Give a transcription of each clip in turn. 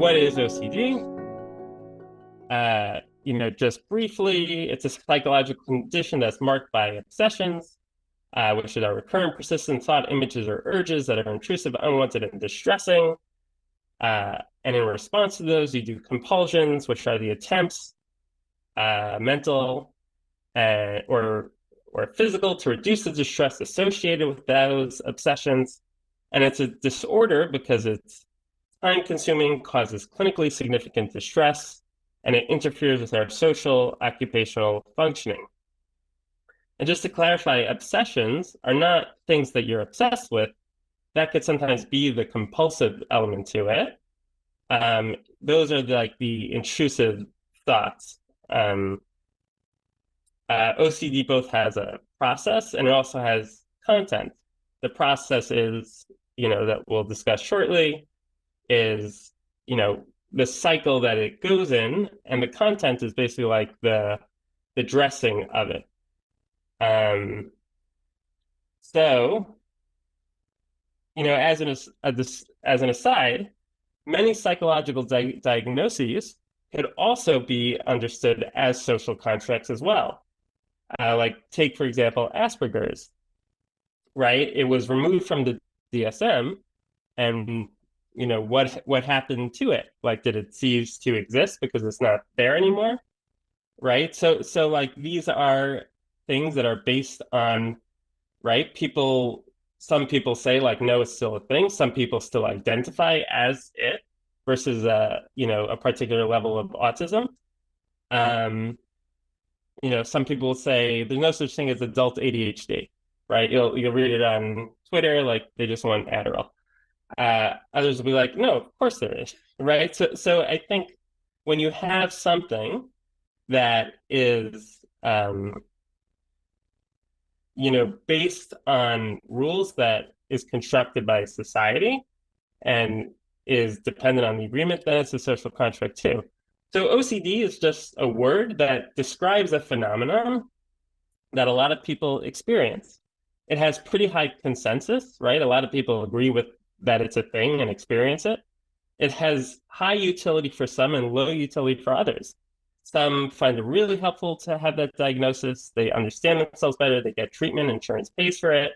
what is OCD? Just briefly, it's a psychological condition that's marked by obsessions, which are recurrent, persistent thought, images, or urges that are intrusive, unwanted, and distressing. And in response to those, you do compulsions, which are the attempts, mental or physical, to reduce the distress associated with those obsessions. And it's a disorder because it's time-consuming, causes clinically significant distress, and it interferes with our social, occupational functioning. And just to clarify, obsessions are not things that you're obsessed with. That could sometimes be the compulsive element to it. Those are the intrusive thoughts. OCD both has a process and it also has content. The process is, that we'll discuss shortly, is, the cycle that it goes in, and the content is basically like the dressing of it. So, as an aside, many psychological diagnoses could also be understood as social contracts as well. Take, for example, Asperger's, right? It was removed from the DSM, and what happened to it? Did it cease to exist because it's not there anymore? Right? So these are things that are based on, right? Some people say no, it's still a thing. Some people still identify as it versus a particular level of autism. Some people say there's no such thing as adult ADHD, right? You'll read it on Twitter, they just want Adderall. Others will be like, no, of course there is, right? So I think when you have something that is, based on rules that is constructed by society and is dependent on the agreement, then it's a social contract too. So OCD is just a word that describes a phenomenon that a lot of people experience. It has pretty high consensus, right? A lot of people agree with that it's a thing and experience it. It has high utility for some and low utility for others. Some find it really helpful to have that diagnosis. They understand themselves better. They get treatment. Insurance pays for it,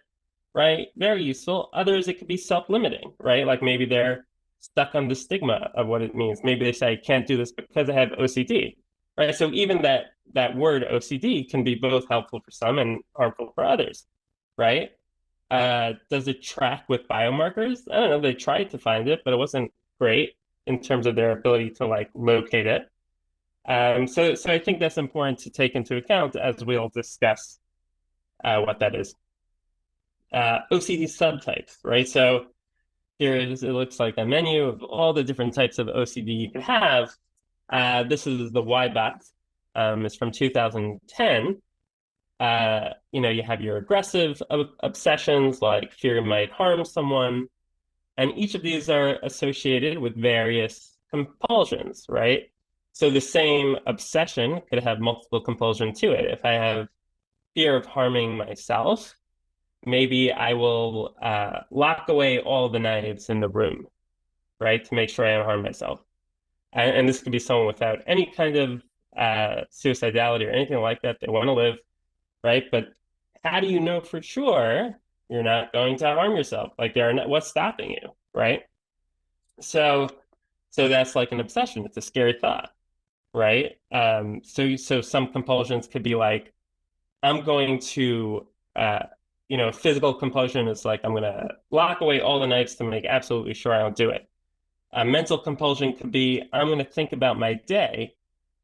right? Very useful. Others, it could be self-limiting, right? Maybe they're stuck on the stigma of what it means. Maybe they say, I can't do this because I have OCD, right? So even that word OCD can be both helpful for some and harmful for others, right? Does it track with biomarkers? I don't know. They tried to find it, but it wasn't great in terms of their ability to locate it. So I think that's important to take into account as we'll discuss what that is. OCD subtypes, right? So here it is. It looks like a menu of all the different types of OCD you can have. This is the Y box. It's from 2010. You have your aggressive obsessions, like fear you might harm someone. And each of these are associated with various compulsions, right? So the same obsession could have multiple compulsions to it. If I have fear of harming myself, maybe I will lock away all the knives in the room, right, to make sure I don't harm myself. And this could be someone without any kind of suicidality or anything like that. They want to live, right? But how do you know for sure you're not going to harm yourself? What's stopping you, right? So that's like an obsession. It's a scary thought, right? So some compulsions could be like, I'm going to, physical compulsion is like, I'm going to lock away all the knives to make absolutely sure I don't do it. A mental compulsion could be, I'm going to think about my day.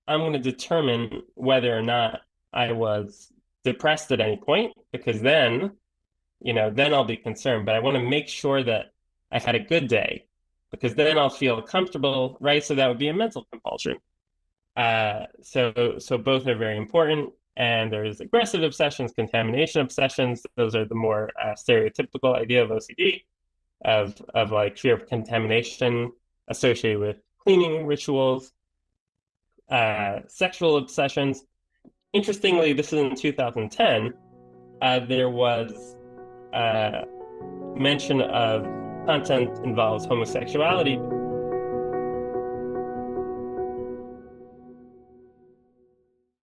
I'm going to determine whether or not I was depressed at any point, because then I'll be concerned. But I want to make sure that I had a good day, because then I'll feel comfortable, right? So that would be a mental compulsion. So both are very important. And there's aggressive obsessions, contamination obsessions. Those are the more stereotypical idea of OCD, of like fear of contamination associated with cleaning rituals, sexual obsessions. Interestingly, this is in 2010. There was mention of content involves homosexuality.